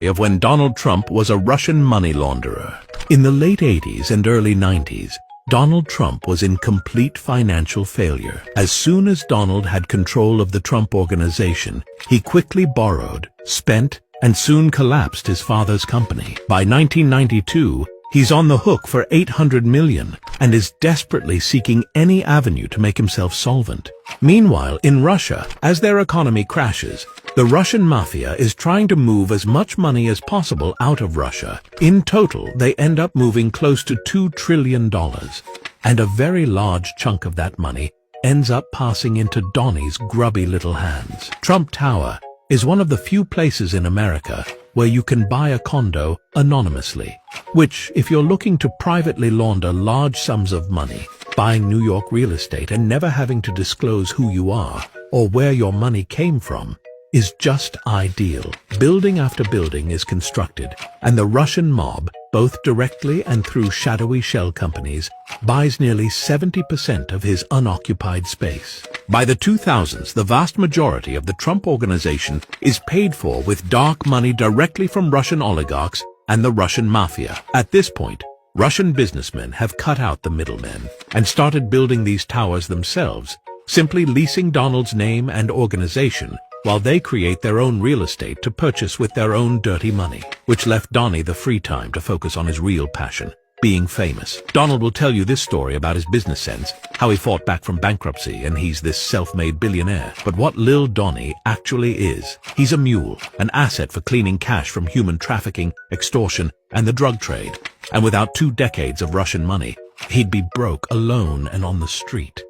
of when Donald Trump was a Russian money launderer. In the late 80s and early 90s, Donald Trump was in complete financial failure. As soon as Donald had control of the Trump Organization, he quickly borrowed, spent, and soon collapsed his father's company. By 1992, he's on the hook for $800 million and is desperately seeking any avenue to make himself solvent. Meanwhile, in Russia, as their economy crashes, the Russian mafia is trying to move as much money as possible out of Russia. In total, they end up moving close to $2 trillion, and a very large chunk of that money ends up passing into Donnie's grubby little hands. Trump Tower is one of the few places in America where you can buy a condo anonymously, which, if you're looking to privately launder large sums of money, buying New York real estate and never having to disclose who you are or where your money came from, is just ideal. Building after building is constructed, and the Russian mob, both directly and through shadowy shell companies, buys nearly 70% of his unoccupied space. By the 2000s, the vast majority of the Trump Organization is paid for with dark money directly from Russian oligarchs and the Russian mafia. At this point, Russian businessmen have cut out the middlemen and started building these towers themselves, simply leasing Donald's name and organization while they create their own real estate to purchase with their own dirty money, which left Donnie the free time to focus on his real passion, being famous. Donald will tell you this story about his business sense, how he fought back from bankruptcy and he's this self-made billionaire. But what Lil Donnie actually is, he's a mule, an asset for cleaning cash from human trafficking, extortion, and the drug trade. And without 2 decades of Russian money, he'd be broke, alone, and on the street.